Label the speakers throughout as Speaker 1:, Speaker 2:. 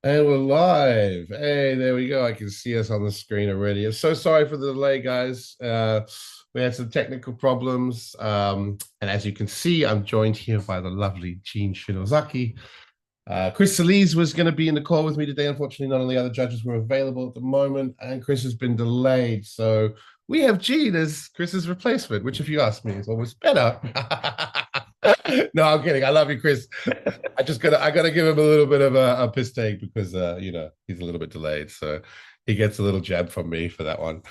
Speaker 1: And we're live. Hey, there we go. I can see us on the screen already. I'm so sorry for the delay, guys. We had some technical problems. And as you can see, I'm joined here by the lovely Jean Shinozaki. Chris Solis was going to be in the call with me today. Unfortunately, none of the other judges were available at the moment, and Chris has been delayed. So we have Jean as Chris's replacement, which, if you ask me, is almost better. No, I'm kidding. I love you, Chris. I gotta give him a little bit of a piss take because he's a little bit delayed, so he gets a little jab from me for that one.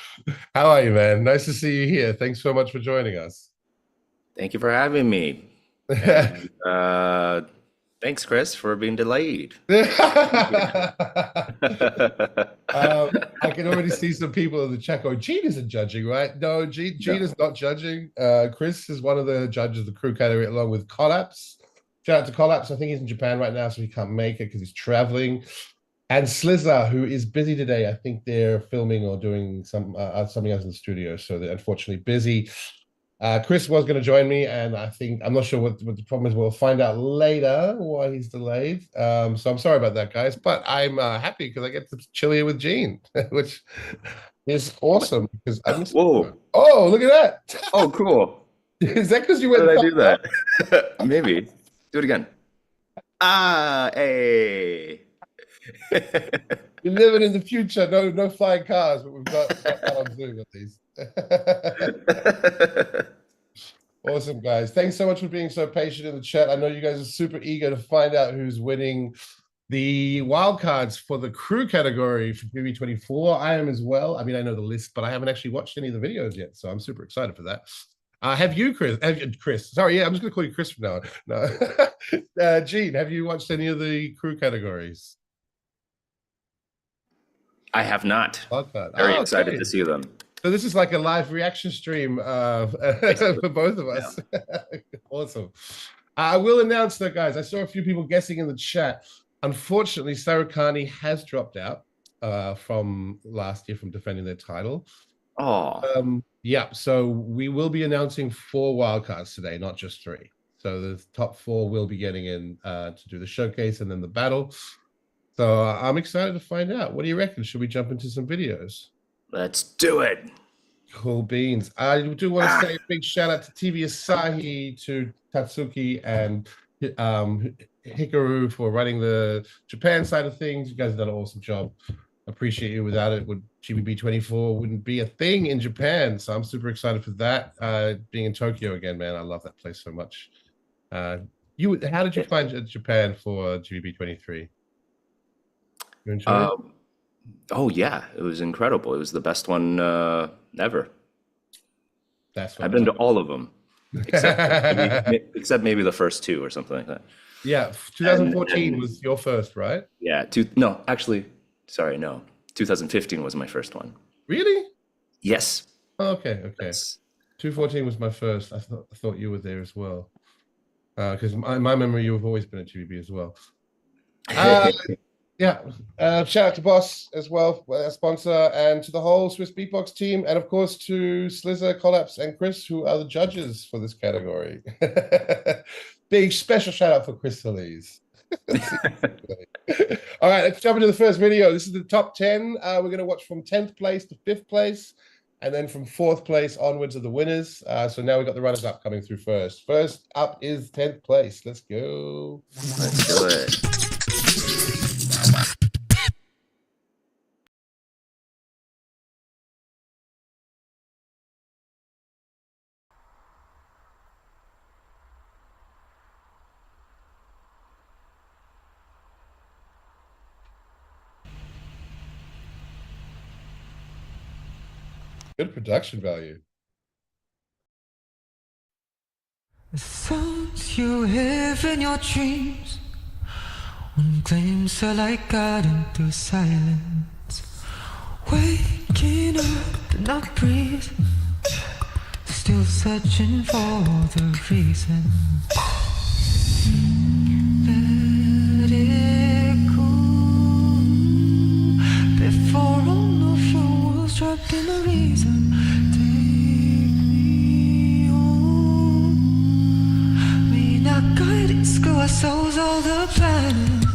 Speaker 1: How are you, man? Nice to see you here. Thanks so much for joining us.
Speaker 2: Thank you for having me. And, thanks, Chris, for being delayed.
Speaker 1: I can already see some people in the chat going, Gene isn't judging, right? No, Gene is not judging. Chris is one of the judges of the crew category along with Collapse. Shout out to Collapse. I think he's in Japan right now, so he can't make it because he's traveling. And Slizzer, who is busy today. I think they're filming or doing something else in the studio, so they're unfortunately busy. Chris was going to join me, and I'm not sure what the problem is. We'll find out later why he's delayed. So I'm sorry about that, guys. But I'm happy because I get to chill here with Gene, which is awesome. Because
Speaker 2: Whoa!
Speaker 1: Oh, look at that!
Speaker 2: Oh, cool.
Speaker 1: Is that because you went?
Speaker 2: How did I do that? Maybe. Do it again. Ah, hey.
Speaker 1: We're living in the future. No flying cars, but we've got on Zoom at least. Awesome, guys. Thanks so much for being so patient in the chat. I know you guys are super eager to find out who's winning the wildcards for the crew category for GBB24. I am as well. I mean, I know the list, but I haven't actually watched any of the videos yet, so I'm super excited for that. Have you, Chris? Sorry, yeah, I'm just going to call you Chris from now on. No. Gene, have you watched any of the crew categories?
Speaker 2: I have not. Very excited to see them.
Speaker 1: So this is like a live reaction stream for both of us. Yeah. Awesome. I will announce that, guys. I saw a few people guessing in the chat. Unfortunately, Sarukani has dropped out from last year from defending their title.
Speaker 2: Oh.
Speaker 1: Yeah, so we will be announcing 4 wildcards today, not just 3. So the top 4 will be getting in to do the showcase and then the battle. So I'm excited to find out. What do you reckon? Should we jump into some videos?
Speaker 2: Let's do it.
Speaker 1: Cool beans. I do want to say a big shout out to TV Asahi, to Tatsuki and Hikaru for running the Japan side of things. You guys have done an awesome job. Appreciate you. Without it, GBB24 wouldn't be a thing in Japan. So I'm super excited for that. Being in Tokyo again, man. I love that place so much. How did you find Japan for GBB23? You enjoyed it?
Speaker 2: Oh yeah, it was incredible. It was the best one ever. I've been to all of them, except maybe the first 2 or something like that.
Speaker 1: Yeah, 2014 was your first, right?
Speaker 2: Yeah, no, actually, sorry, no. 2015 was my first one.
Speaker 1: Really?
Speaker 2: Yes.
Speaker 1: Oh, okay. 2014 was my first. I thought you were there as well. Because in my memory, you've always been at GBB as well. Yeah, shout out to Boss as well, a sponsor, and to the whole Swissbeatbox team, and of course to Slizzer, Collapse, and Chris, who are the judges for this category. Big special shout out for Chris Solis. All right, let's jump into the first video. This is the top 10. We're going to watch from 10th place to 5th place, and then from 4th place onwards are the winners. So now we've got the runners-up coming through first. First up is 10th place. Let's go.
Speaker 2: Let's do it.
Speaker 1: Good production value.
Speaker 3: The sounds you hear in your dreams, when claims are like guiding through silence, waking up to not breathe, still searching for the reason. Let it go before all of your world's trapped in a reason. Guidance, go ourselves all the planet.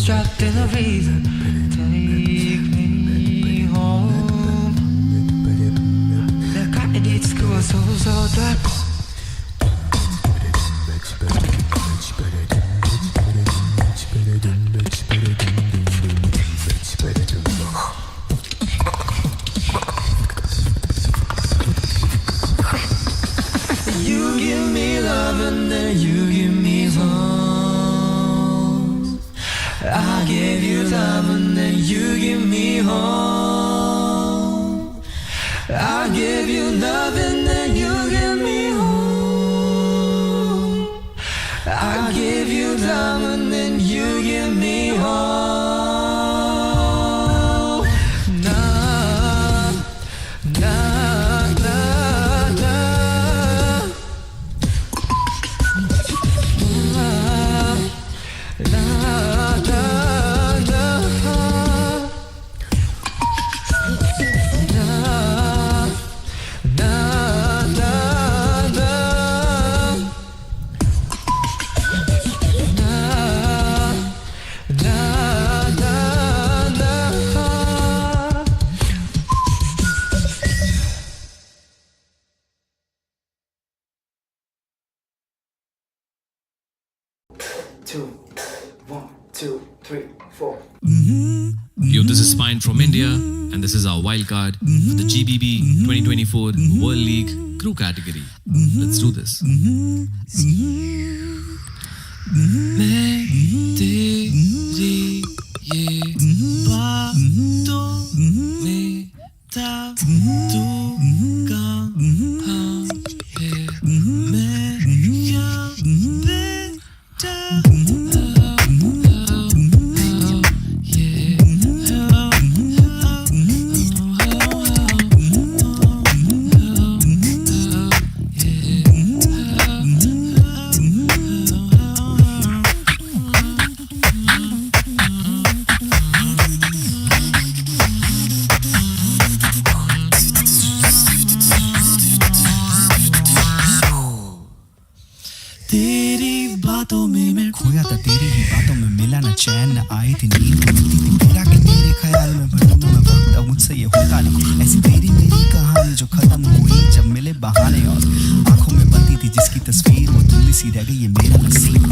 Speaker 3: trapped in a freezer. Take me home. 내가 이리 sku워서도 You give me love and then you give me home. I give you love and then you give me home. I give you love and then you give me home. I give you love and then you give me home. Nah, nah, nah, nah.
Speaker 4: Yo, this is Spine from India, and this is our wildcard for the GBB24 World League Crew category. Let's do this. मैं तेरी ये बातों में था, तू कहाँ है, मैं यहाँ बैठा तेरी बातों में मैं खोया था, तेरी ही बातों में मिला ना चैन, न आई थी नींद, मिलती थी तेरा कि मेरे ख्याल में भटकूं मैं वक्त, अब मुझसे ये होता नहीं। ऐसी तेरी मेरी कहानी जो खत्म हुई जब मिले बहाने, और आंखों में बनती थी जिसकी तस्वीर वो धुंधली सी रह गई, ये मेरा नसीब।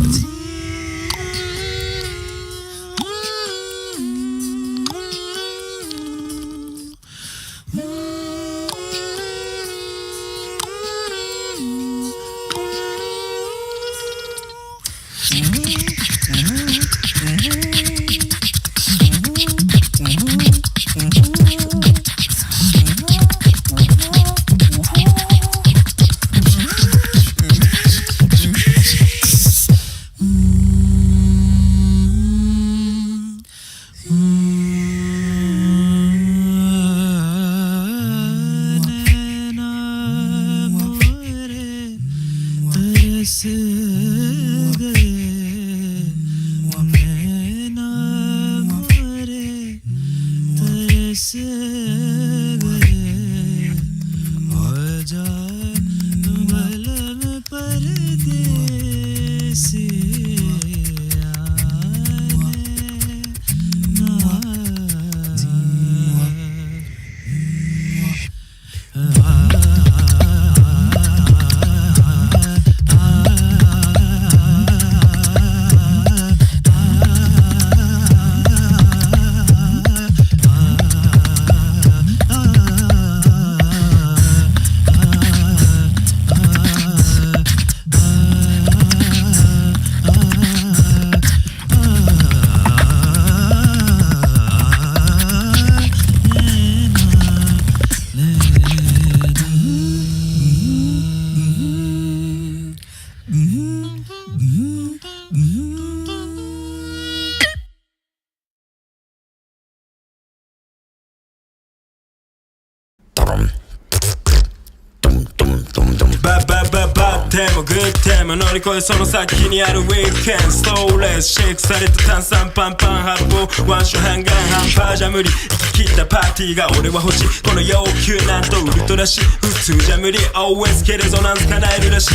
Speaker 5: でもグッでも乗り越えその先にあるウィークエンストーレスシェイクされた炭酸パンパン発泡ワンショハンガン半端じゃ無理生き切ったパーティーが俺は欲しいこの要求なんとウルトラし普通じゃ無理 OS けレゾナンス叶えるらしい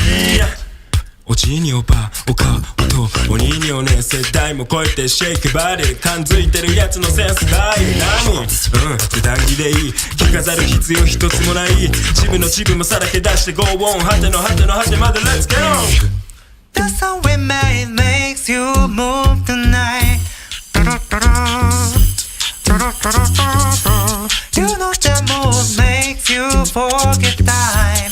Speaker 5: 落じにおばおかおとおににおね世代も超えてシェイクバディ感づいてるやつのセンス大何普段着でいい着飾る必要一つもないチブのチブもさらけ出して Go on 果ての果ての果てまで Let's go
Speaker 3: The song we made makes you move tonight. You know the move makes you forget time.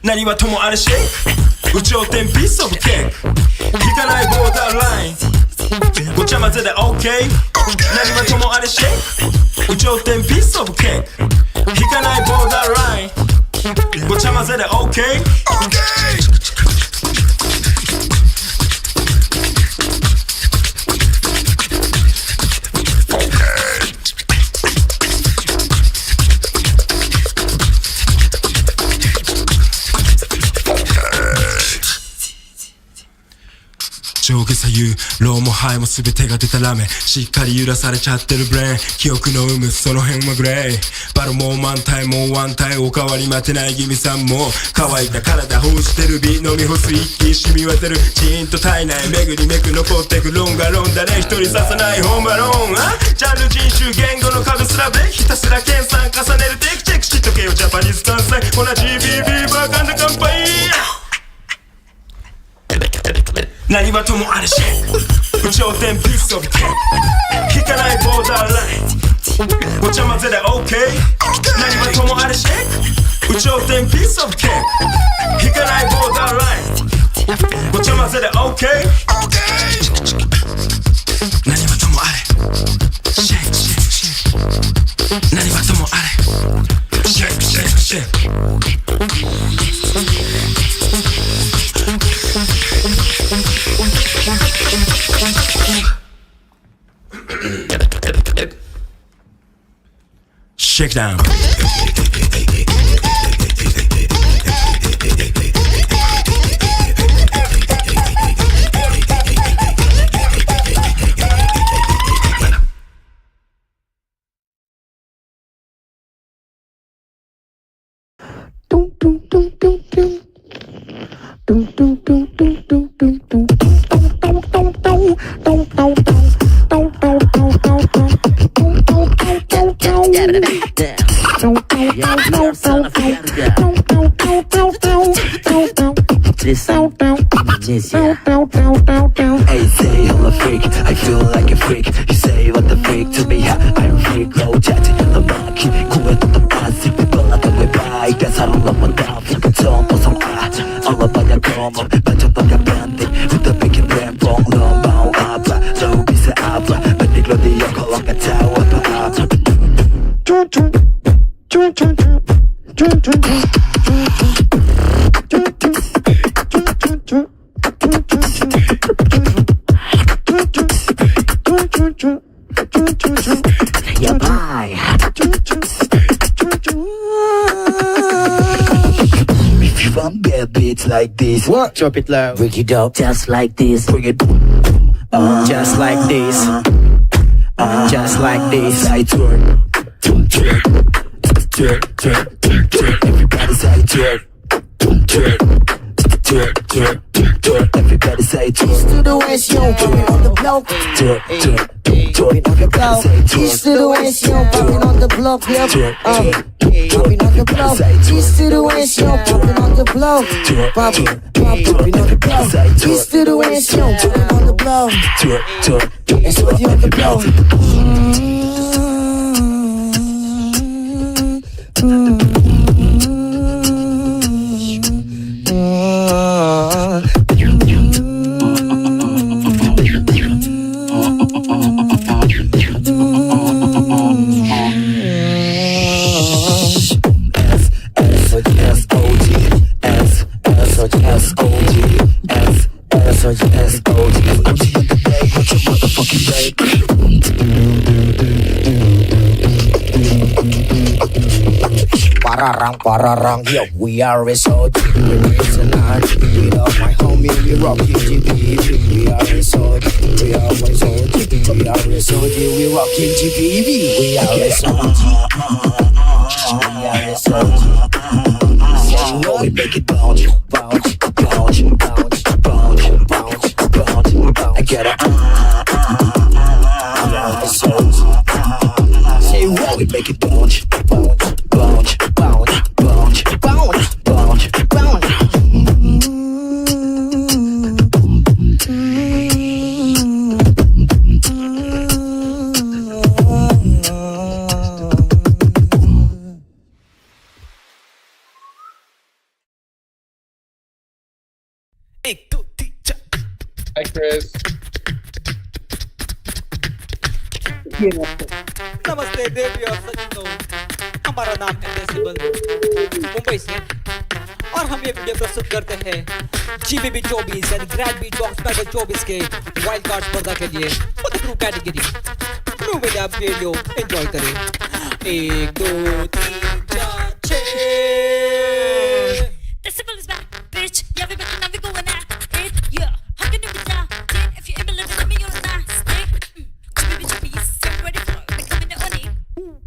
Speaker 5: 何はともあれシェイク有頂天ピースオブケーク引かないボーダーラインごちゃ混ぜで OK 何はともあれシェイク有頂天ピースオブケーク引かないボーダーラインごちゃ混ぜで OK上下左右ローもハイも全てが出たラメしっかり揺らされちゃってるブレーン記憶の有無その辺はグレーバルもう満タイもうワンタイおかわり待てないギミさんも乾いた体欲してるビ飲み干す一気染み渡るチーンと体内巡りめく残ってくロンガロン誰一人刺さないホームアローンジャンル人種言語の壁すらべひたすら研鑽重ねるテイクチェックしとけよジャパニーズ関西ほな GBB バカンで乾杯何はともあれシェイク有頂天ピースオブケーク引かないボーダーラインごちゃ混ぜで OK 何はともあれシェイク有頂天ピースオブケーク引かないボーダーラインごちゃ混ぜで OK 何はともあれシェイクシェイクシェイク何はともあれシェイクシェイクシェイクShake down.
Speaker 6: Hey, say I'm a freak, I feel like a freak. You say what the freak to me, I'm a freak. No judging, the monkey, 구해 또 빠지. 뻔하다 왜 봐, 이게 사람 넘어 다. 처음 벗어 봐, 얼마만야 검어, 만져봐야 반대. With the big and wrong, no bow up. So be the up, but the glory of the tower. Yeah, bye. If you want bad beats like this,
Speaker 7: What? Drop it low.
Speaker 6: break it up just like this. Bring it
Speaker 7: Just like this. Just like this.
Speaker 6: Side twerk, twerk, twerk, twerk, twerk. Everybody say twerk, twerk, twerk, twerk, twerk. Everybody say twerk.
Speaker 7: East to the west, yo, popping on the block.
Speaker 6: Twerk, twerk,
Speaker 7: Popping on the block. East to the west, yo, popping on the block. Yep. Popping on the block. East to the west, yo, popping on the block. Popping on the block. East to the west, yo, popping on the block.
Speaker 6: twerk, twerk.
Speaker 7: It's what you on the block.
Speaker 6: S-O-G, S-O-G, S-O-G, S-O-G,
Speaker 7: pararang, yo, we are SOG. It's an art, we love my homie, we rockin' GBB. We are SOG, we are SOG. We are SOG, we rockin' GBB. We are SOG. We are SOG. Say no, we make it bounce, bounce, bounce, bounce, bounce, bounce, bounce. I get it. We are SOG. Say no, we make it bounce, bounce, bounce, bounce, bounce, bounce, bounce, bounce.
Speaker 1: Hi, Chris.
Speaker 8: नमस्ते देवी और सज्जनों, हमारा नाम है decibel Mumbai से और हम ये वीडियो प्रस्तुत करते हैं GBB24 यानी ग्रैंड बीटबॉक्स बैटल 24 के वाइल्ड कार्ड स्पर्धा के लिए फॉर द ग्रुप कैटेगरी। उम्मीद है आप वीडियो एंजॉय करें। 1 2 3 4 6
Speaker 9: Decibel is back, bitch. Yeah, we better now we going at it. Yeah, how can you be down? If you're able to let me on that stick. GBB24, get ready for it. We're coming on it.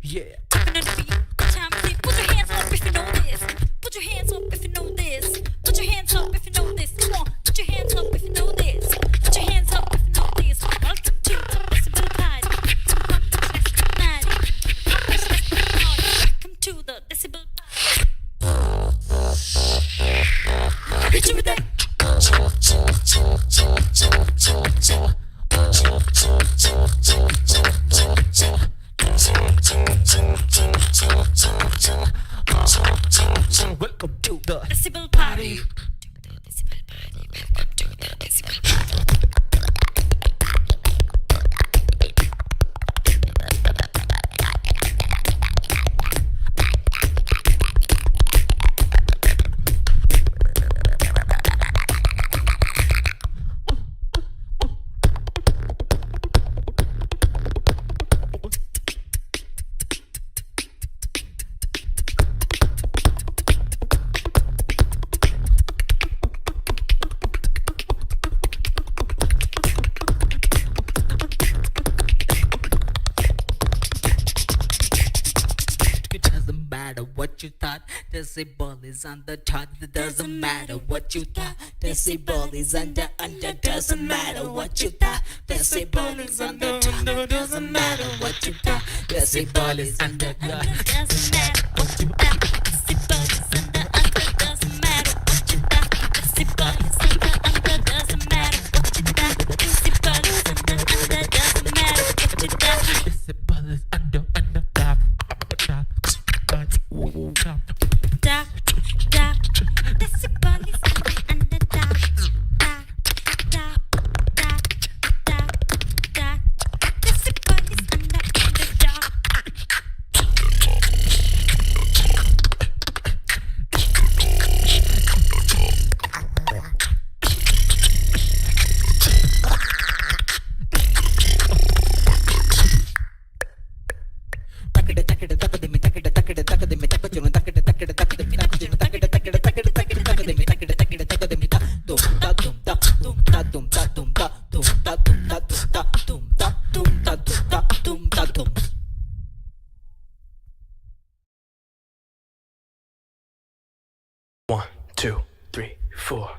Speaker 8: yeah
Speaker 9: Tapping on the beat. Time to see. Put your hands up if you know this. Put your hands up if you know this. Put your hands up if you know this. Come on, put your hands up if you know this. Put your hands up if you know this. Welcome to the Decibel party. Welcome to the Decibel party. Hit you with that.
Speaker 8: welcome to the
Speaker 9: Decibel party. Welcome to the Decibel party.
Speaker 8: It doesn't matter what you thought, Decibel is on the chart. It doesn't matter what you thought, Decibel is under. Doesn't matter what you thought, Decibel is under. Doesn't matter what you thought, Decibel is under.
Speaker 9: Doesn't matter what you got. Decibel is under. Doesn't matter what you got. Decibel is under. Doesn't matter what you got. Decibel is under. Doesn't matter what you got.
Speaker 8: Decibel is under.
Speaker 9: Da, da. Decibel is under. Da, da, da, da, da, da. Decibel is under. Da.
Speaker 10: One, two, three, four.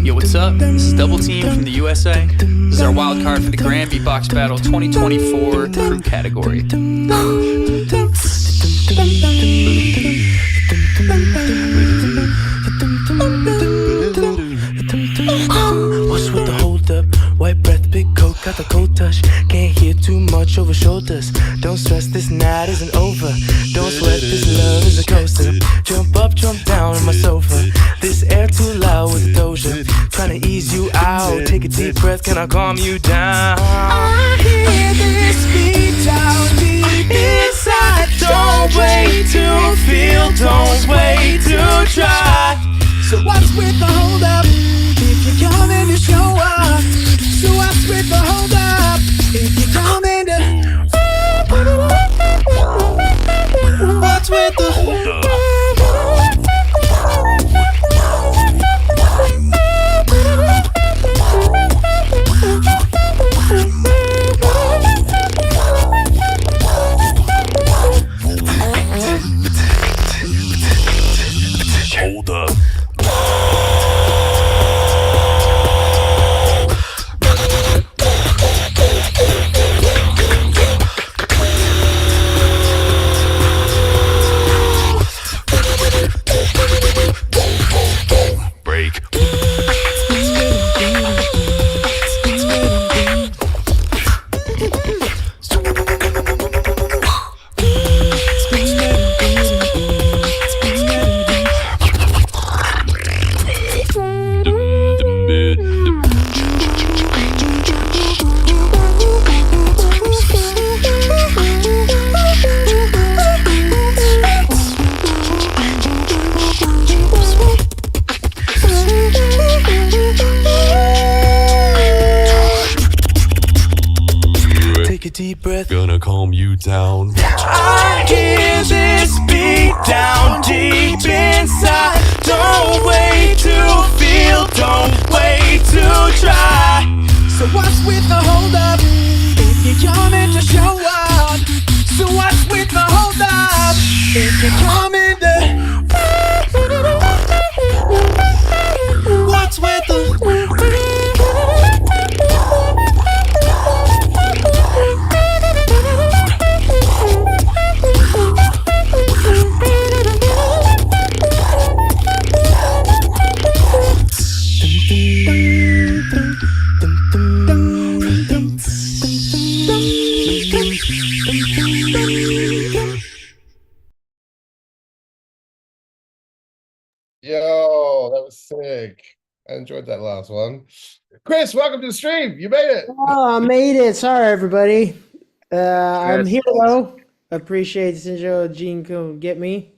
Speaker 10: Yo, what's up? This is Double Team from the USA. This is our wild card for the Grand Beatbox Battle 2024 crew category.
Speaker 6: What's with the hold up? White breath, big coat, got the cold touch. Can't hear too much over shoulders. Don't stress, this night isn't over. Don't sweat, this love is a coaster. Jump up, jump down on my sofa. This air too loud with the doja. Trying to ease you out. Take a deep breath, can I calm you down? I hear this beat down deep inside. Don't wait to feel, don't wait to try.
Speaker 4: So what's with the hold up? If you're coming to show up. So what's with the hold up? If you're coming to. What's with the hold up?
Speaker 5: hold up. Break.
Speaker 3: Take a deep breath.
Speaker 5: Gonna calm you down.
Speaker 3: I hear this beat down deep inside. Don't wait to feel, don't wait to try. So what's with the hold up? If you're coming to show up. So what's with the hold up? If you're coming to. What's with the.
Speaker 1: Yo, that was sick. I enjoyed that last one. Chris, welcome to the stream. You made it.
Speaker 7: Oh, I made it. Sorry, everybody. I'm here though. Appreciate since Gene come get me.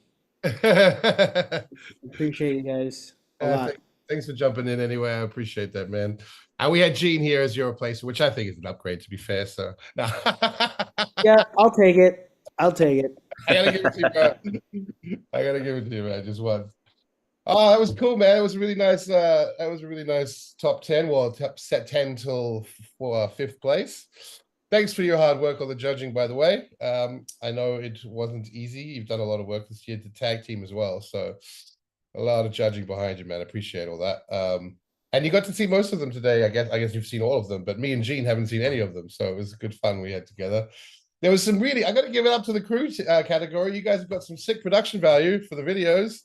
Speaker 7: Appreciate you guys a lot.
Speaker 1: Thanks for jumping in anyway. I appreciate that, man. And we had Gene here as your replacement, which I think is an upgrade, to be fair. So, no.
Speaker 7: Yeah, I'll take it. I'll take it.
Speaker 1: I gotta give it to you, man. I gotta give it to you, man. Just once. Oh, that was cool, man. It was a really nice. That was a really nice top 10. Well, set 10 till fifth place. Thanks for your hard work on the judging, by the way. I know it wasn't easy. You've done a lot of work this year to tag team as well. So a lot of judging behind you, man. I appreciate all that. And you got to see most of them today. I guess you've seen all of them, but me and Gene haven't seen any of them. So it was good fun we had together. There was some really, I got to give it up to the crew category. You guys have got some sick production value for the videos.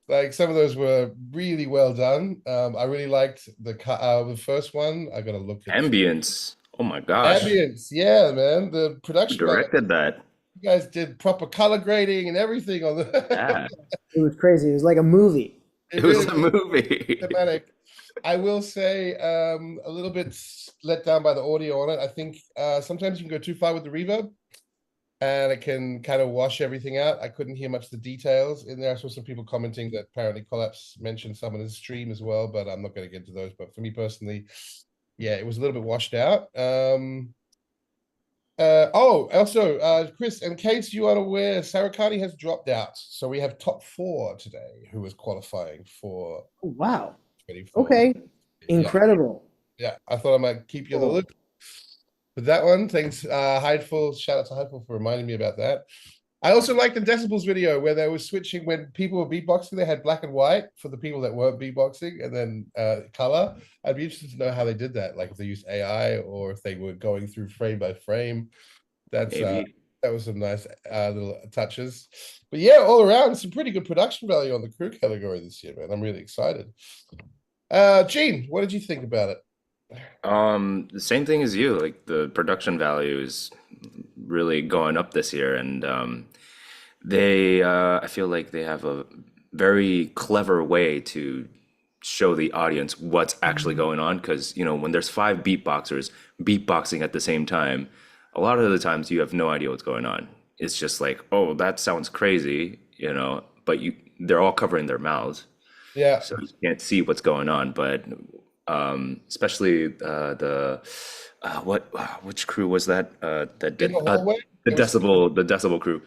Speaker 1: Like some of those were really well done. I really liked the first one. I got to look at
Speaker 2: Ambience. Oh my gosh.
Speaker 1: Ambience, yeah, man. The production
Speaker 2: directed that.
Speaker 1: You guys did proper color grading and everything on the.
Speaker 2: Yeah.
Speaker 7: It was crazy. It was like a movie.
Speaker 2: It was a movie.
Speaker 1: Cinematic. I will say a little bit let down by the audio on it. I think sometimes you can go too far with the reverb, and it can kind of wash everything out. I couldn't hear much of the details in there. I saw some people commenting that apparently Collapse mentioned some in his stream as well, but I'm not going to get into those. But for me personally, yeah, it was a little bit washed out. Also, Chris, in case you are aware, Sarakani has dropped out. So we have top 4 today who is qualifying for.
Speaker 7: Oh, wow.
Speaker 1: 24.
Speaker 7: Okay. Incredible.
Speaker 1: Yeah, I thought I might keep you in the loop with that one. Thanks, Hideful. Shout out to Hideful for reminding me about that. I also liked the Decibels video where they were switching when people were beatboxing. They had black and white for the people that weren't beatboxing, and then color. I'd be interested to know how they did that, like if they used AI or if they were going through frame by frame. That's that was some nice little touches. But yeah, all around, some pretty good production value on the crew category this year, man. I'm really excited. Gene, what did you think about it?
Speaker 2: The same thing as you. Like the production value is really going up this year, and they I feel like they have a very clever way to show the audience what's actually going on, because when there's 5 beatboxers beatboxing at the same time, a lot of the times you have no idea what's going on. It's just like, oh, that sounds crazy, but they're all covering their mouths.
Speaker 1: Yeah.
Speaker 2: So you can't see what's going on, but especially which crew was that that did the decibel crew,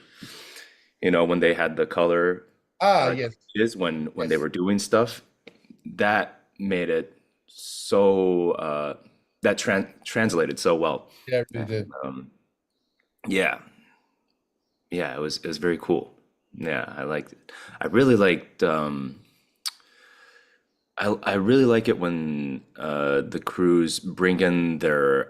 Speaker 2: when they had the color
Speaker 1: yes,
Speaker 2: when they were doing stuff, that made it so that translated so well.
Speaker 1: Yeah, it really did.
Speaker 2: Yeah, it was very cool. Yeah, I liked it. I really liked I really like it when the crews bring in their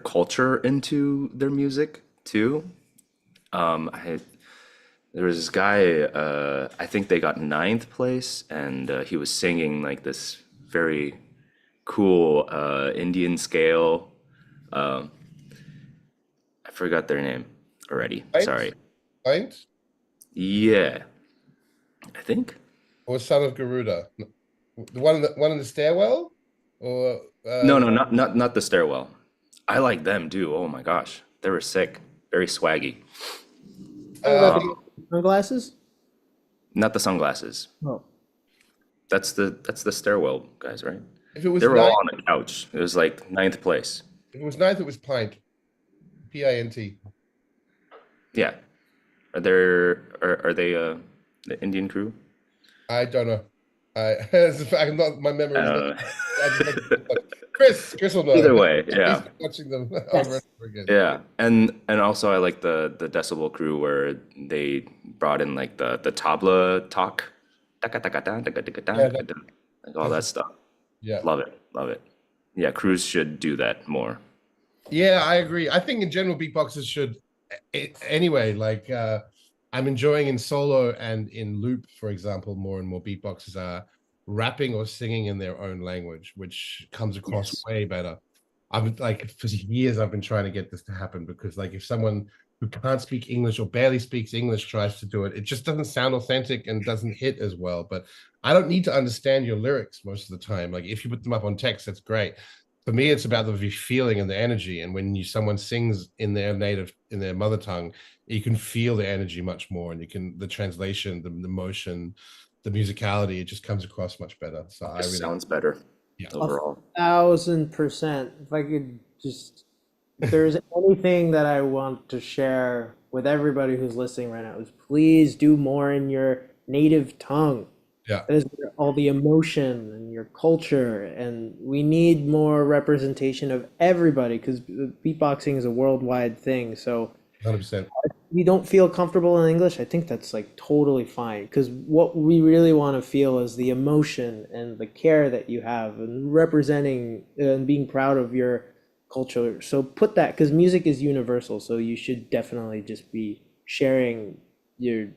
Speaker 2: culture into their music too. I There was this guy, I think they got ninth place, and he was singing like this very cool Indian scale. Um, I forgot their name already.
Speaker 1: Pint?
Speaker 2: Sorry.
Speaker 1: Pint?
Speaker 2: Yeah, I think.
Speaker 1: Or Son of Garuda? The one in the stairwell? Or
Speaker 2: No, no, not the stairwell. I like them too. Oh my gosh, they were sick. Very swaggy.
Speaker 11: Talking about
Speaker 2: Um,
Speaker 11: the sunglasses?
Speaker 2: Not the sunglasses.
Speaker 11: Oh.
Speaker 2: That's the stairwell guys, right?
Speaker 1: if it was
Speaker 2: They were all
Speaker 1: ninth,
Speaker 2: on a couch. It was like ninth place.
Speaker 1: if it was ninth, it was Pint. Pint.
Speaker 2: Yeah. Are they the Indian crew?
Speaker 1: I don't know. As a fact, I'm not, my memory is not.
Speaker 2: Uh,
Speaker 1: Chris will know.
Speaker 2: Either way, yeah.
Speaker 1: He's watching them over and over again.
Speaker 2: Yeah. And also I like the Decibel crew where they brought in like the tabla talk. Taka taka ta, taka taka ta,
Speaker 1: Yeah,
Speaker 2: taka ta, like all that stuff.
Speaker 1: Yeah.
Speaker 2: Love it. Love it. Yeah, crews should do that more.
Speaker 1: Yeah, I agree. I think in general, beatboxers should anyway, like I'm enjoying in solo and in loop, for example, more and more beatboxers are rapping or singing in their own language, which comes across
Speaker 2: Yes.
Speaker 1: way better. I've like for years I've been trying to get this to happen because like if someone who can't speak English or barely speaks English tries to do it, it just doesn't sound authentic and doesn't hit as well. But I don't need to understand your lyrics most of the time. Like if you put them up on text, that's great. For me, it's about the feeling and the energy. And when someone sings in their mother tongue, you can feel the energy much more, and you can the translation, the motion, the musicality. It just comes across much better. So I
Speaker 2: Just
Speaker 1: really,
Speaker 2: sounds better
Speaker 1: yeah.
Speaker 2: overall.
Speaker 11: 1,000%. If I could just, if there's anything that I want to share with everybody who's listening right now, is please do more in your native tongue.
Speaker 1: Yeah.
Speaker 11: That is where all the emotion and your culture, and we need more representation of everybody because beatboxing is a worldwide thing. So
Speaker 1: 100%.
Speaker 11: if you don't feel comfortable in English, I think that's like totally fine because what we really want to feel is the emotion and the care that you have and representing and being proud of your culture. So put that, because music is universal, so you should definitely just be sharing your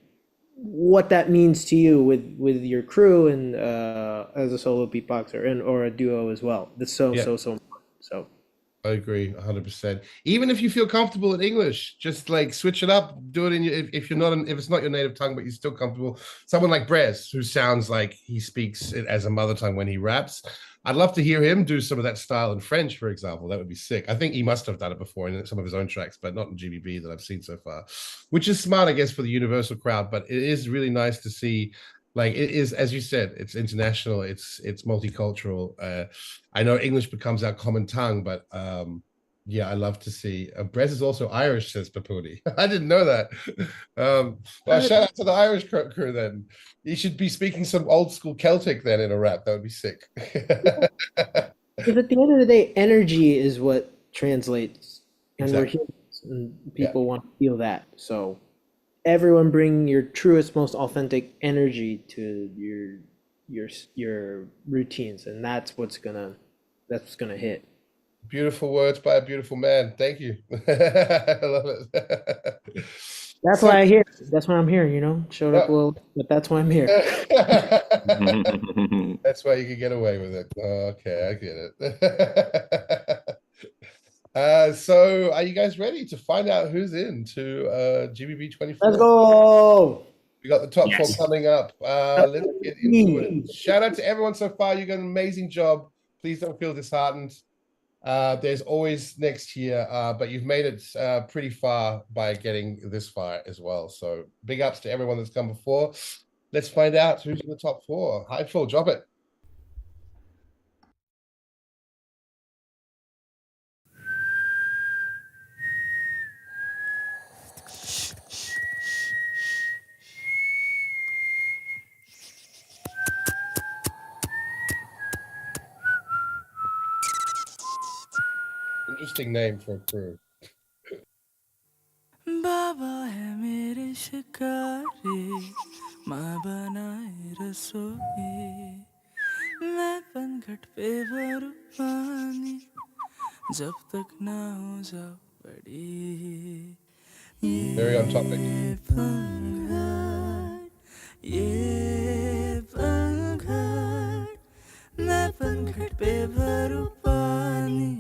Speaker 11: what that means to you with your crew and as a solo beatboxer and or a duo as well. That's so
Speaker 1: Yeah.
Speaker 11: so important. So
Speaker 1: I agree 100%. Even if you feel comfortable in English, just like switch it up, do it in your, if you're not, if it's not your native tongue, but you're still comfortable. Someone like Brez, who sounds like he speaks it as a mother tongue when he raps. I'd love to hear him do some of that style in French, for example. That would be sick. I think he must have done it before in some of his own tracks, but not in GBB that I've seen so far, which is smart, I guess, for the universal crowd. But it is really nice to see, like it is, as you said, it's international, it's multicultural. I know English becomes our common tongue, but yeah, I love to see. Brez is also Irish, says Papuni. I didn't know that. Well, shout out to the Irish crew then. You should be speaking some old school Celtic then in a rap. That would be sick.
Speaker 11: because at the end of the day, energy is what translates, and we're
Speaker 1: Exactly.
Speaker 11: humans, and people want to feel that. So everyone bring your truest, most authentic energy to your routines, and that's what's gonna hit.
Speaker 1: Beautiful words by a beautiful man. Thank you. I love it.
Speaker 11: That's
Speaker 1: So-
Speaker 11: why that's why I'm here, showed up a little, but that's why I'm here.
Speaker 1: That's why you can get away with it. Okay, I get it. So are you guys ready to find out who's in to GBB24?
Speaker 11: Let's go.
Speaker 1: We got the top
Speaker 2: Yes.
Speaker 1: four coming up. Let's get into it. Shout out to everyone so far. You got an amazing job. Please don't feel disheartened. There's always next year, but you've made it pretty far by getting this far as well. So big ups to everyone that's come before. Let's find out who's in the top four. Hi, Phil, drop it. Interesting name for a crew.
Speaker 3: बाबा है मेरे शिकारी माँ बनाए रसोई मैं पनघट पे भरूं पानी जब तक ना हो जाओ बड़ी
Speaker 1: Very on topic.
Speaker 3: ये पनघट मैं पनघट पे भरूं पानी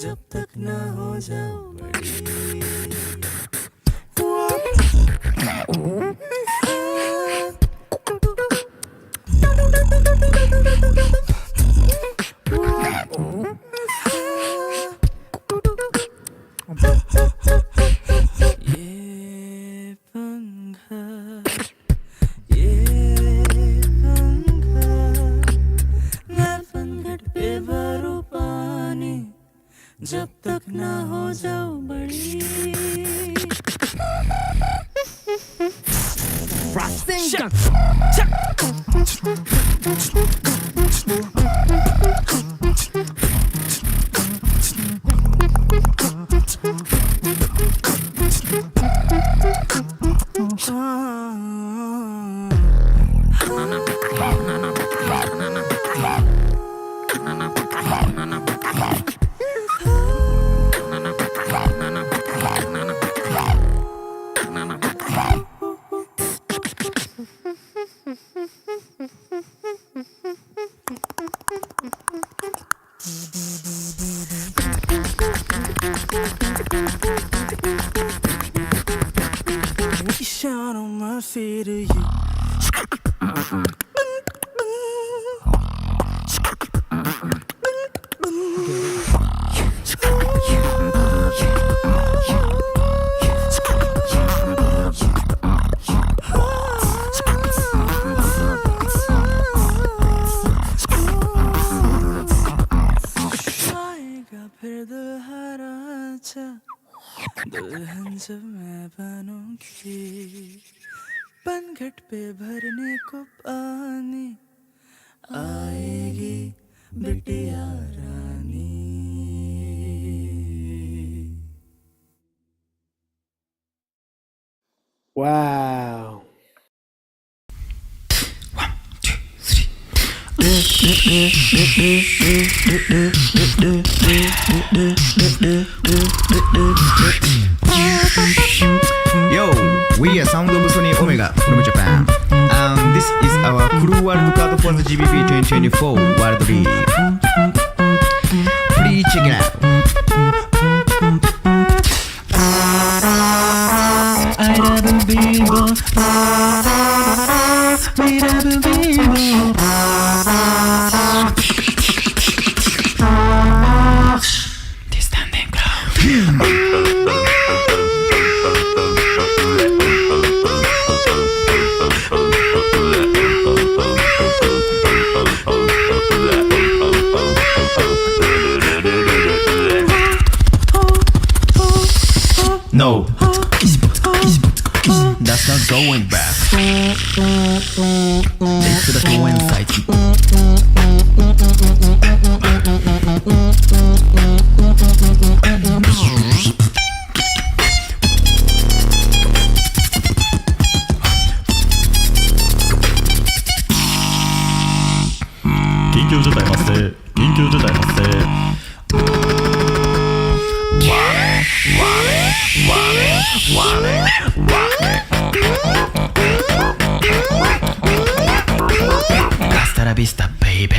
Speaker 3: जब तक ना हो जाओ बड़ी जब तक ना हो जाओ बड़ी Shine on my feet to you. आएगा फिर दुल्हरा चा दुल्हन जब मैं बनूंगी पनघट पे भरने को पानी आएगी बिटिया रानी
Speaker 11: Wow.
Speaker 12: Yo, we are Sound of Sony Omega from Japan. This is our crew world card for the GBB24 World League. Please check it out. I love BEATBOX. We love BEATBOX. Distant cloud. No, that's not going back. Let's do the coincide. Hasta la vista, baby.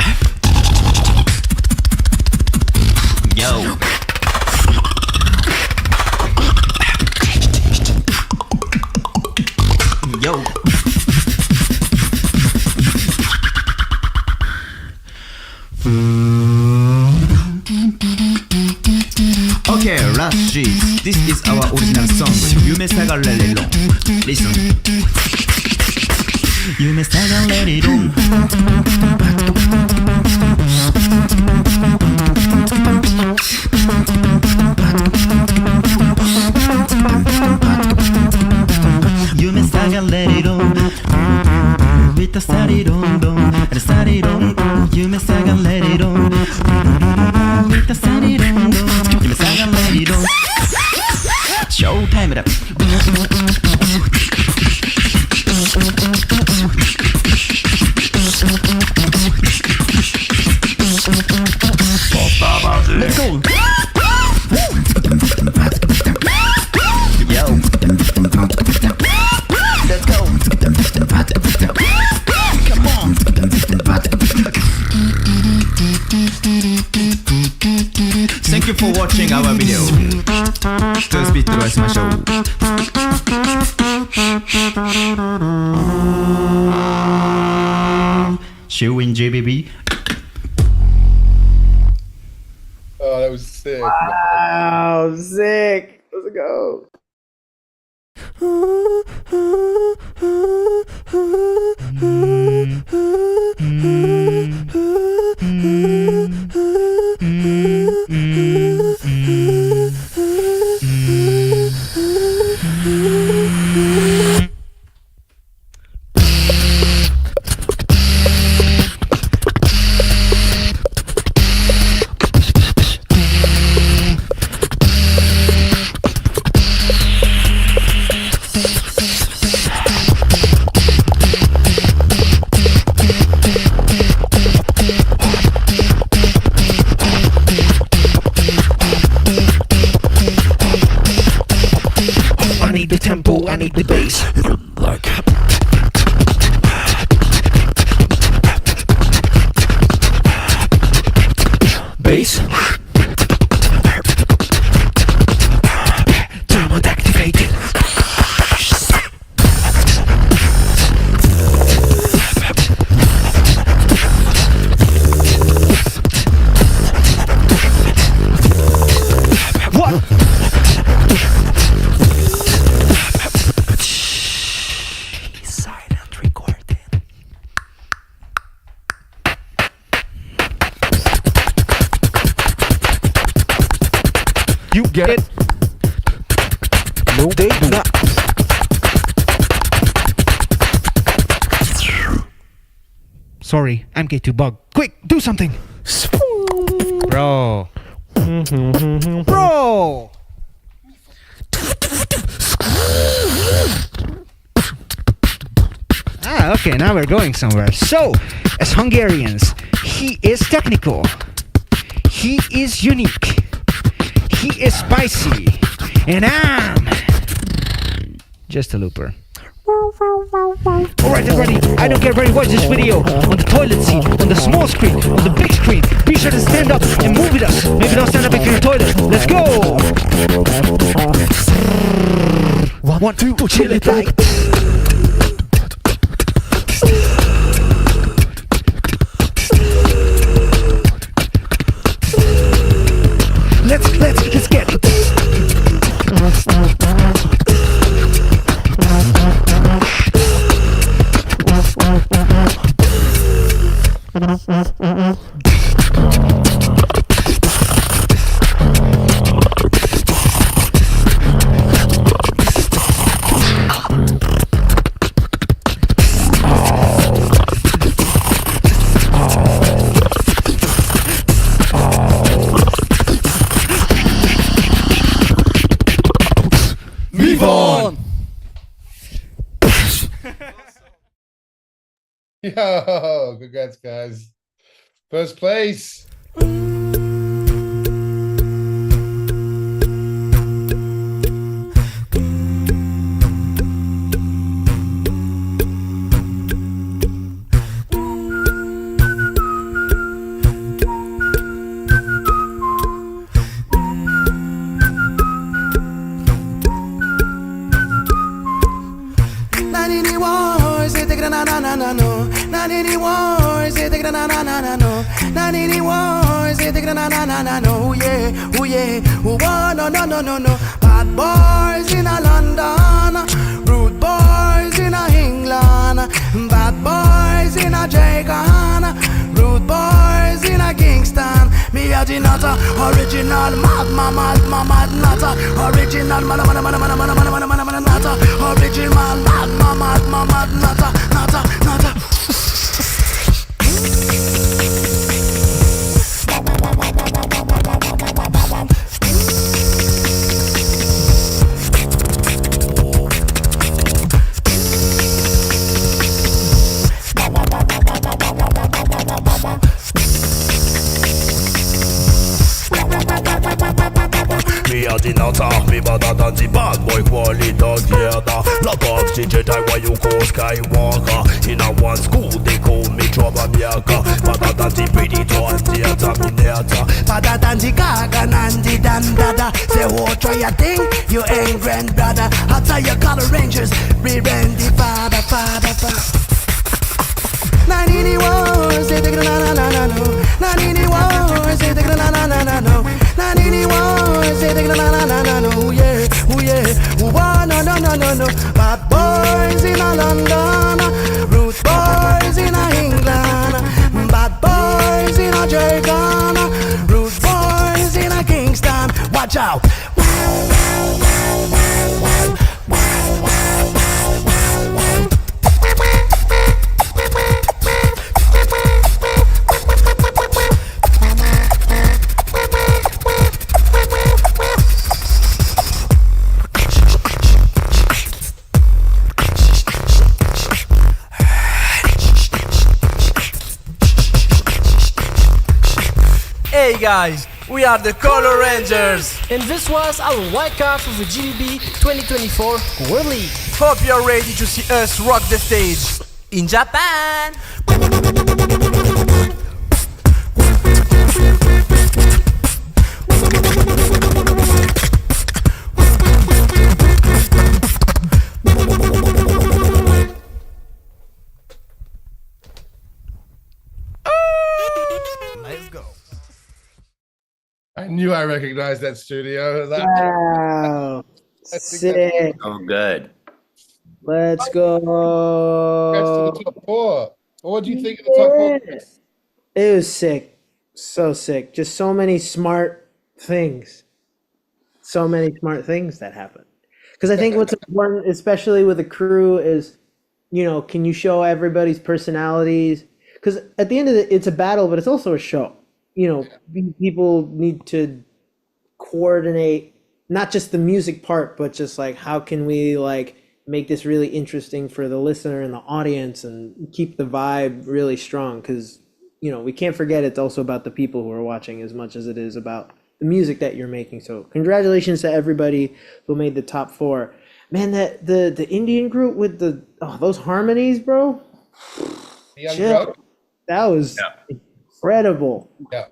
Speaker 12: Yo. Yo. Okay, last three. This is our original song. Yume Saga Let It On. Listen. Yume Saga Let It On. Yume Saga Let It On. With the study don don and study don. Yume Saga Let It On. With the study don don. Yume Saga Let It On. Showtime it up.
Speaker 13: for watching our video. 2スピットでお会いしましょう。See you in GBB.
Speaker 1: Oh, that was sick.
Speaker 11: Wow, sick. Let's go.
Speaker 6: I need the tempo, I need the bass. Like bass. Thermal activated. What? Silent recording. You get it? No, they do not.
Speaker 14: Sorry, I'm K2 Bug. Quick, do something! Bro. Bro! Ah, okay, now we're going somewhere. So, as Hungarians, he is technical. He is unique. He is spicy. And I'm just a looper. Alright everybody, I don't care where you watch this video, on the toilet seat, on the small screen, on the big screen, be sure to stand up and move with us. Maybe don't stand up if you're in the toilet. Let's go! 1, 2, chill it like. Let's get it.
Speaker 1: Move on! Yo, congrats, guys. First place.
Speaker 3: No. Bad boys in a London, rude boys in a England, bad boys in a Jamaica, rude boys in a Kingston. Me a the nutter, original mad nutter, original nutter, original mad nutter.
Speaker 6: Me a the
Speaker 3: 那差别把它单字bad boy quality together. Lot of DJ type why you call Skywalker. In a one school they call me troublemaker. Pada danzi pretty to anti terminator. Pada danzi gaga nandi dandada. Say what try a thing, you ain't grand brother. I tell you color rangers, re-randy father. Nanini wars, say the na na na na no. Nanini wars, say the na na na na no. Nanini wars, say the na na na na no. Ooh yeah, ooh no no no no no. Bad boys in a London, rude boys in a England, bad boys in a Jamaica, rude boys in a Kingston. Watch out.
Speaker 15: Hey guys, we are the Color Rangers,
Speaker 16: and this was our wildcard for the GBB 2024 World League.
Speaker 15: Hope you're ready to see us rock the stage in Japan.
Speaker 3: Let's go.
Speaker 1: I knew I recognized that studio.
Speaker 11: Wow. Sick.
Speaker 2: Oh, good.
Speaker 11: Let's go.
Speaker 1: Congrats to the top four. What do you think of the top four?
Speaker 11: It was sick. So sick. Just so many smart things. So many smart things that happen. Because I think what's important, especially with a crew, is, you know, can you show everybody's personalities? Because at the end of it, it's a battle, but it's also a show. You know, people need to coordinate not just the music part, but just like how can we like make this really interesting for the listener and the audience and keep the vibe really strong, because, you know, we can't forget it's also about the people who are watching as much as it is about the music that you're making. So congratulations to everybody who made the top four. Man, that the Indian group with the those harmonies, bro. Chill. That was incredible.
Speaker 1: Yeah.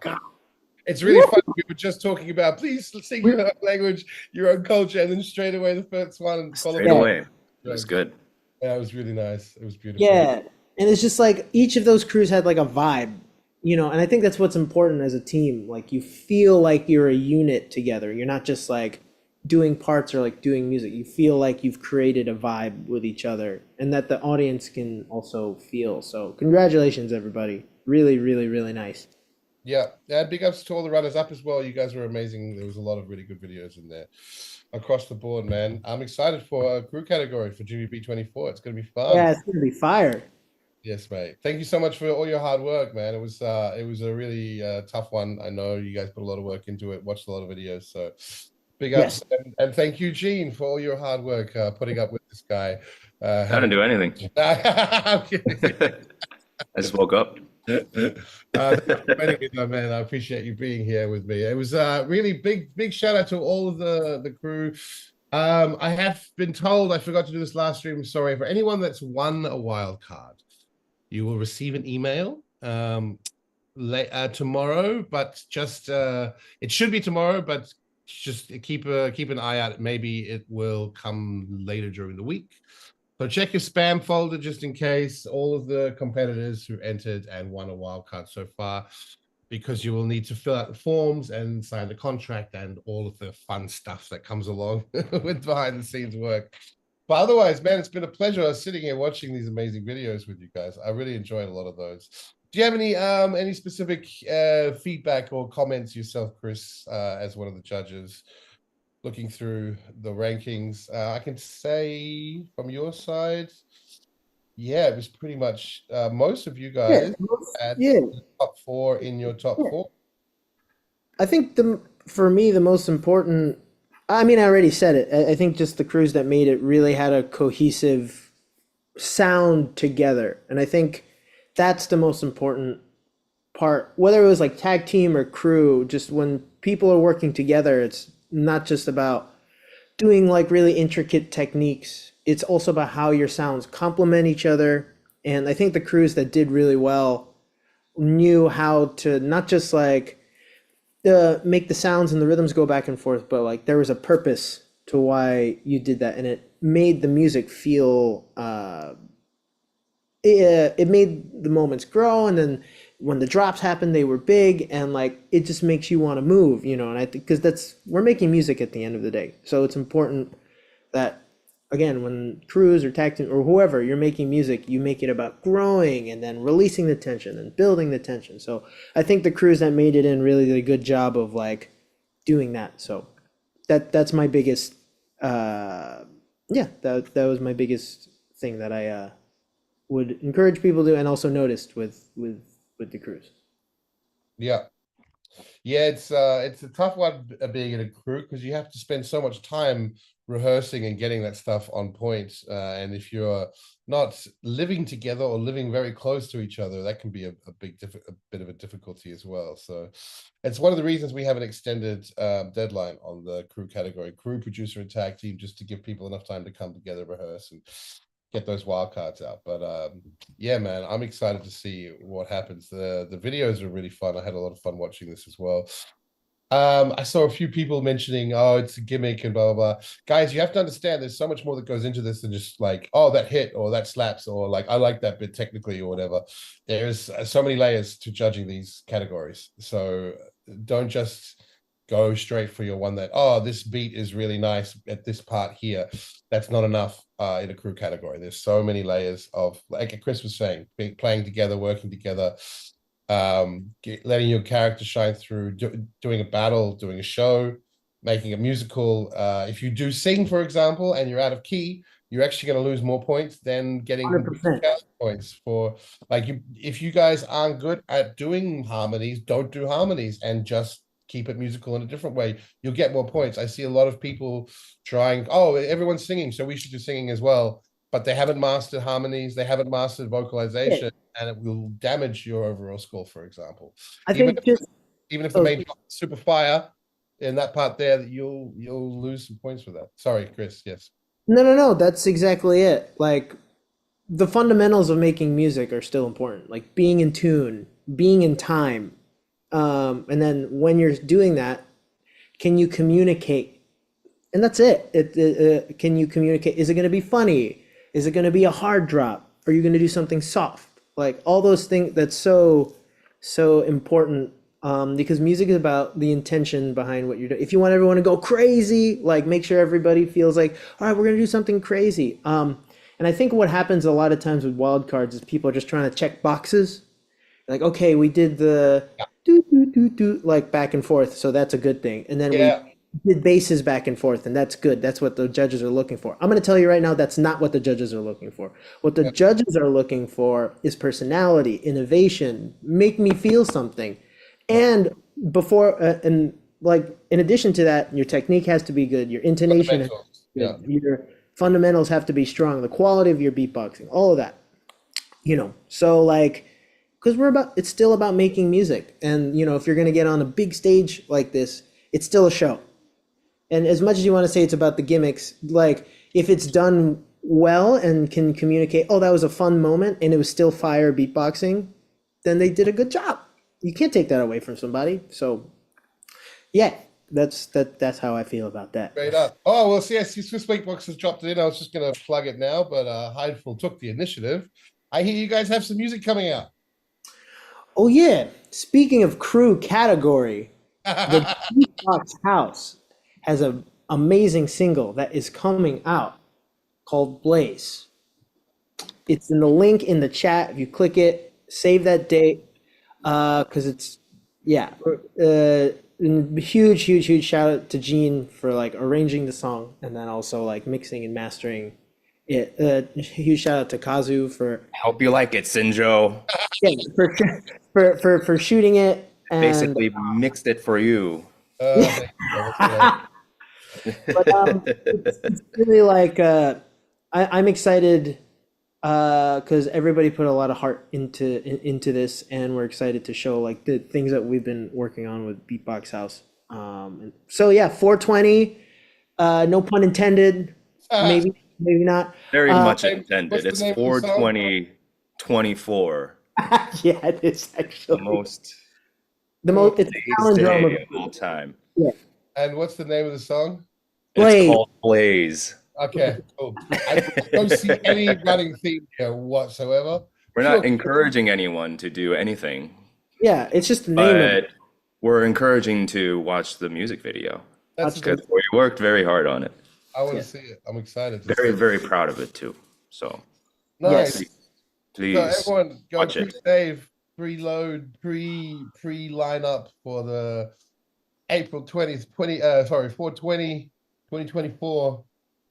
Speaker 1: It's really fun. We were just talking about, please sing your own language, your own culture, and then straight away the first one.
Speaker 2: Straight away. It was good.
Speaker 1: Yeah, it was really nice. It was beautiful.
Speaker 11: Yeah. And it's just like each of those crews had like a vibe, you know, and I think that's what's important as a team. Like you feel like you're a unit together. You're not just like doing parts or like doing music. You feel like you've created a vibe with each other and that the audience can also feel. So congratulations, everybody. Really, really, really nice.
Speaker 1: Yeah, and big ups to all the runners up as well. You guys were amazing. There was a lot of really good videos in there across the board, man. I'm excited for a crew category for GBB24. It's going to be fun.
Speaker 11: Yeah, it's going to be fire.
Speaker 1: Yes, mate. Thank you so much for all your hard work, man. It was a really tough one. I know you guys put a lot of work into it, watched a lot of videos. So big ups. Yes. And thank you, Gene, for all your hard work putting up with this guy.
Speaker 2: I didn't do anything.
Speaker 1: I'm kidding.
Speaker 2: I just woke up.
Speaker 1: Man, I appreciate you being here with me. It was really big shout out to all of the crew. I have been told, I forgot to do this last stream, sorry, for anyone that's won a wild card, you will receive an email tomorrow, but just it should be tomorrow, but just keep an eye out. Maybe it will come later during the week. So check your spam folder just in case. All of the competitors who entered and won a wild card so far, because you will need to fill out the forms and sign the contract and all of the fun stuff that comes along with behind the scenes work. But otherwise, man, it's been a pleasure sitting here watching these amazing videos with you guys. I really enjoyed a lot of those. Do you have any specific feedback or comments yourself, Chris, as one of the judges? Looking through the rankings, I can say from your side, yeah, it was pretty much most of you guys had the top four in your top four.
Speaker 11: I think for me, the most important, I mean, I already said it. I think just the crews that made it really had a cohesive sound together. And I think that's the most important part, whether it was like tag team or crew, just when people are working together, not just about doing like really intricate techniques. It's also about how your sounds complement each other. And I think the crews that did really well knew how to not just like make the sounds and the rhythms go back and forth, but like there was a purpose to why you did that, and it made the music feel it made the moments grow, and then when the drops happened, they were big, and like it just makes you want to move, you know. And I think because we're making music at the end of the day, so it's important that again, when crews or tag team or whoever you're making music, you make it about growing and then releasing the tension and building the tension. So I think the crews that made it in really did a good job of like doing that. So that's my biggest that was my biggest thing that I would encourage people to, and also noticed with the crews.
Speaker 1: Yeah. Yeah, it's a tough one being in a crew because you have to spend so much time rehearsing and getting that stuff on point. And if you're not living together or living very close to each other, that can be a bit of a difficulty as well. So it's one of the reasons we have an extended deadline on the crew category, crew, producer, and tag team, just to give people enough time to come together, rehearse, and get those wild cards out. But yeah, man, I'm excited to see what happens. The videos are really fun. I had a lot of fun watching this as well. I saw a few people mentioning, oh, it's a gimmick and blah, blah, blah. Guys, you have to understand there's so much more that goes into this than just like, oh, that hit or that slaps or like, I like that bit technically or whatever. There's so many layers to judging these categories. So don't just go straight for your one that, oh, this beat is really nice at this part here. That's not enough in a crew category. There's so many layers of, like Chris was saying, playing together, working together, letting your character shine through, doing a battle, doing a show, making a musical. If you do sing, for example, and you're out of key, you're actually going to lose more points than getting
Speaker 11: 100%.
Speaker 1: points for like you. If you guys aren't good at doing harmonies, don't do harmonies and just keep it musical in a different way. You'll get more points. I see a lot of people trying, oh, everyone's singing, so we should do singing as well. But they haven't mastered harmonies, they haven't mastered vocalization, and it will damage your overall score, for example. Even if the main super fire in that part there, that you'll lose some points for that. Sorry, Chris, yes.
Speaker 11: No, that's exactly it. Like the fundamentals of making music are still important, like being in tune, being in time. And then when you're doing that, can you communicate? And that's it. Can you communicate? Is it going to be funny? Is it going to be a hard drop? Are you going to do something soft? Like all those things, that's so important, because music is about the intention behind what you're doing. If you want everyone to go crazy, like make sure everybody feels like, all right, we're going to do something crazy. And I think what happens a lot of times with wildcards is people are just trying to check boxes. Like, okay, we did the do like back and forth, so that's a good thing. And then we did basses back and forth, and that's good. That's what the judges are looking for. I'm going to tell you right now, that's not what the judges are looking for. What the judges are looking for is personality, innovation, make me feel something. And in addition to that, your technique has to be good, your intonation has to be good, your fundamentals have to be strong, the quality of your beatboxing, all of that. You know, so like, because it's still about making music. And, you know, if you're going to get on a big stage like this, it's still a show. And as much as you want to say it's about the gimmicks, like if it's done well and can communicate, oh, that was a fun moment and it was still fire beatboxing, then they did a good job. You can't take that away from somebody. So yeah, that's how I feel about that.
Speaker 1: Straight up. Oh, well, see, Swissbeatbox has dropped it in. I was just going to plug it now, but Hideful took the initiative. I hear you guys have some music coming out.
Speaker 11: Oh yeah, speaking of crew category, the BEATBOX House has an amazing single that is coming out called Blaze. It's in the link in the chat. If you click it, save that date, because it's huge shout out to Gene for like arranging the song and then also like mixing and mastering it. Huge shout out to Kazu for
Speaker 2: Hope you like it, Sinjo.
Speaker 11: For shooting it. And,
Speaker 2: basically mixed it for you.
Speaker 11: But it's really like I'm excited because everybody put a lot of heart into this, and we're excited to show like the things that we've been working on with BEATBOX House. So yeah, 420. No pun intended. Maybe not.
Speaker 2: Very much
Speaker 1: What's
Speaker 2: intended.
Speaker 1: the
Speaker 2: It's
Speaker 1: name of the song?
Speaker 2: 42024.
Speaker 11: Yeah, it is actually
Speaker 2: The most
Speaker 11: It's a
Speaker 2: days
Speaker 11: palindrome
Speaker 2: day
Speaker 11: of
Speaker 2: of all time.
Speaker 11: yeah.
Speaker 1: And what's the name of the song?
Speaker 2: It's
Speaker 11: Blaze.
Speaker 2: called Blaze.
Speaker 1: Okay, cool. I don't see any running theme here whatsoever.
Speaker 2: We're
Speaker 1: Sure.
Speaker 2: not encouraging anyone to do anything,
Speaker 11: Yeah, it's just the name of
Speaker 2: but
Speaker 11: it.
Speaker 2: we're encouraging to watch the music video.
Speaker 1: That's
Speaker 2: Because we worked very hard on it.
Speaker 1: I want to see it. I'm excited. To
Speaker 2: Very,
Speaker 1: see it.
Speaker 2: very proud of it too. So
Speaker 1: Nice.
Speaker 2: please
Speaker 1: So everyone, go
Speaker 2: watch it.
Speaker 1: pre-save, preload, pre-line up for the April 20th, 420, 2024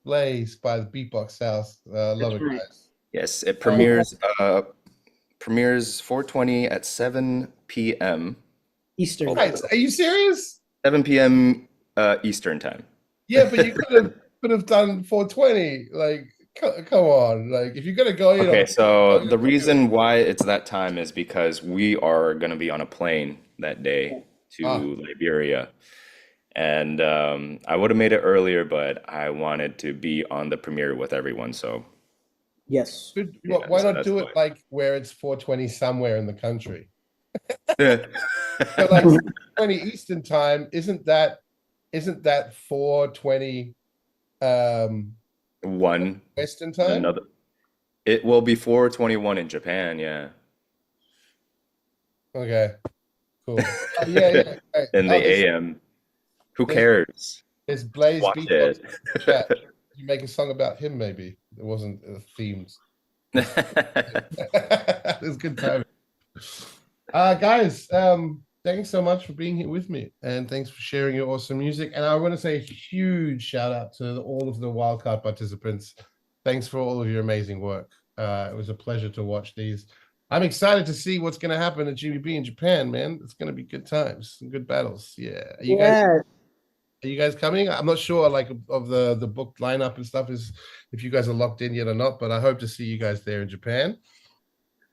Speaker 1: Blaze by the Beatbox House. Love it, guys.
Speaker 2: Yes, it premieres 420 at 7 p.m.
Speaker 11: Eastern.
Speaker 1: Guys, are you serious?
Speaker 2: 7 p.m. Eastern time.
Speaker 1: Yeah, but you could have done 420. Like, come on. Like, if you're gonna go, you
Speaker 2: Okay,
Speaker 1: know.
Speaker 2: so the reason why it's that time is because we are gonna be on a plane that day to Liberia. And I would have made it earlier, but I wanted to be on the premiere with everyone. So
Speaker 11: yes.
Speaker 1: Why not do it like where it's 420 somewhere in the country? So like 20 Eastern time, isn't that 420
Speaker 2: one
Speaker 1: Western time?
Speaker 2: another. It will be 421 in Japan. Yeah.
Speaker 1: Okay. Cool. Yeah. Right.
Speaker 2: In the AM. Who cares?
Speaker 1: There's Blaze
Speaker 2: Watch
Speaker 1: Beatbox
Speaker 2: it.
Speaker 1: chat. You make a song about him, maybe. It wasn't themed. It was good time. Guys, thanks so much for being here with me, and thanks for sharing your awesome music. And I want to say a huge shout out to all of the wildcard participants. Thanks for all of your amazing work. It was a pleasure to watch these. I'm excited to see what's going to happen at GBB in Japan, man. It's going to be good times, some good battles. Yeah. Are you guys coming? I'm not sure, like, of the book lineup and stuff, is if you guys are locked in yet or not, but I hope to see you guys there in Japan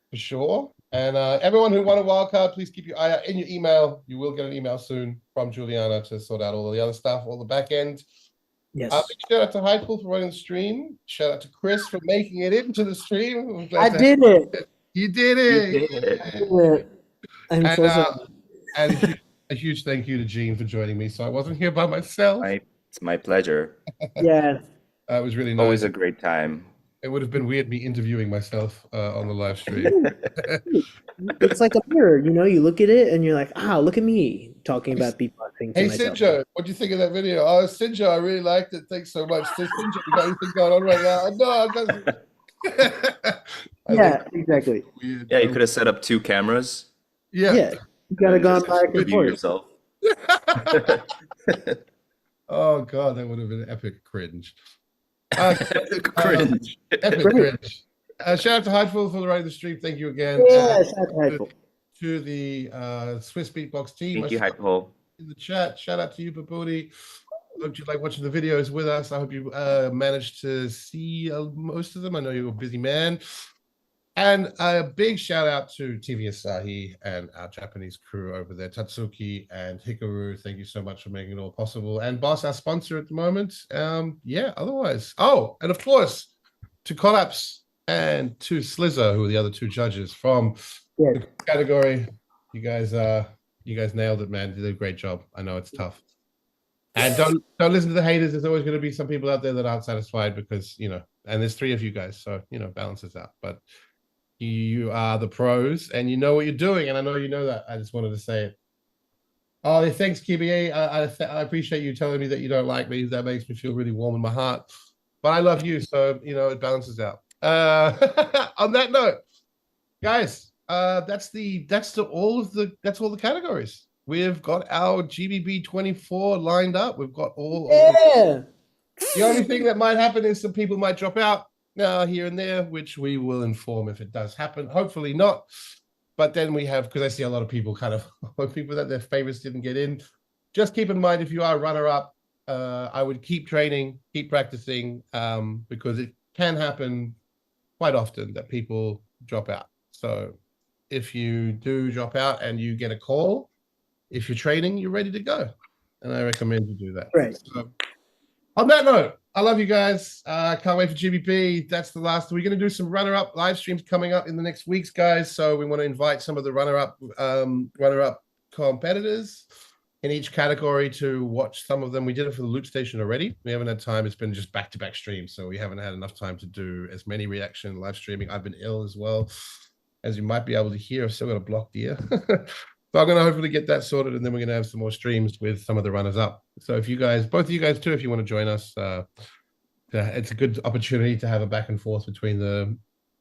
Speaker 1: for sure. And everyone who won a wild card, please keep your eye out in your email. You will get an email soon from Juliana to sort out all the other stuff, all the back end.
Speaker 11: Yes.
Speaker 1: Big shout out to Hypepool for running the stream. Shout out to Chris for making it into the stream.
Speaker 11: I did it.
Speaker 1: You did it.
Speaker 2: You did it.
Speaker 11: I'm so sorry.
Speaker 1: And a huge thank you to Gene for joining me. So I wasn't here by myself.
Speaker 2: It's my pleasure.
Speaker 11: Yeah.
Speaker 1: It was really nice.
Speaker 2: Always a great time.
Speaker 1: It would have been weird me interviewing myself on the live stream.
Speaker 11: It's like a mirror, you know, you look at it and you're like, look at me talking about beatboxing to
Speaker 1: Hey,
Speaker 11: myself.
Speaker 1: Sinjo, what do you think of that video? Oh, Sinjo, I really liked it. Thanks so much. So, Sinjo, you got anything going on right now? No, I got
Speaker 11: Yeah, exactly.
Speaker 1: weird.
Speaker 2: Yeah, you could have set up 2 cameras.
Speaker 11: Yeah. You gotta go back and
Speaker 2: Review
Speaker 11: forth.
Speaker 2: yourself.
Speaker 1: Oh, God, that would have been epic cringe.
Speaker 2: Cringe.
Speaker 1: Epic cringe. Shout out to Hydefield for running the stream. Thank you again.
Speaker 11: Yeah, shout out to Hydefield.
Speaker 1: To the Swissbeatbox team.
Speaker 2: Thank you, Hypepool.
Speaker 1: In the chat. Shout out to you, Babudi. Hope you like watching the videos with us. I hope you managed to see most of them. I know you're a busy man. And a big shout out to TV Asahi and our Japanese crew over there, Tatsuki and Hikaru. Thank you so much for making it all possible. And Boss, our sponsor at the moment. Yeah, otherwise. Oh, and of course, to Collapse and to Slizzer, who are the other 2 judges from the category. You guys nailed it, man. You did a great job. I know it's tough. And don't listen to the haters. There's always going to be some people out there that aren't satisfied because, you know, and there's 3 of you guys, so, you know, balances out. But you are the pros and you know what you're doing, and I know you know that. I just wanted to say it. Oh, thanks, KBA. I appreciate you telling me that you don't like me. That makes me feel really warm in my heart. But I love you, so, you know, it balances out. On that note, guys, that's all the categories. We've got our GBB24 lined up. We've got all.
Speaker 11: Yeah.
Speaker 1: The only thing that might happen is some people might drop out here and there, which we will inform if it does happen. Hopefully not. But then we have, because I see a lot of people people that their favorites didn't get in. Just keep in mind, if you are runner-up, I would keep training, keep practicing, because it can happen quite often that people drop out. So if you do drop out and you get a call, if you're training, you're ready to go. and I recommend you do that.
Speaker 11: Right.
Speaker 1: So, on that note, I love you guys. Can't wait for GBB. That's the last. We're going to do some runner-up live streams coming up in the next weeks, guys. So we want to invite some of the runner-up competitors in each category to watch some of them. We did it for the Loop Station already. We haven't had time. It's been just back-to-back streams, so we haven't had enough time to do as many reaction live streaming. I've been ill as well, as you might be able to hear. I've still got a blocked ear. So I'm going to hopefully get that sorted, and then we're going to have some more streams with some of the runners up. So if you guys, both of you guys too, if you want to join us, it's a good opportunity to have a back and forth between the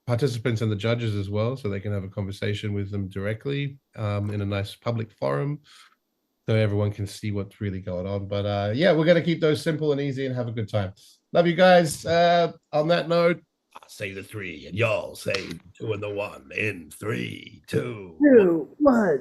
Speaker 1: participants and the judges as well, so they can have a conversation with them directly in a nice public forum, so everyone can see what's really going on. But yeah, we're going to keep those simple and easy and have a good time. Love you guys. On that note, I'll say the 3 and y'all say 2 and the 1 in 3, 2,
Speaker 11: 1.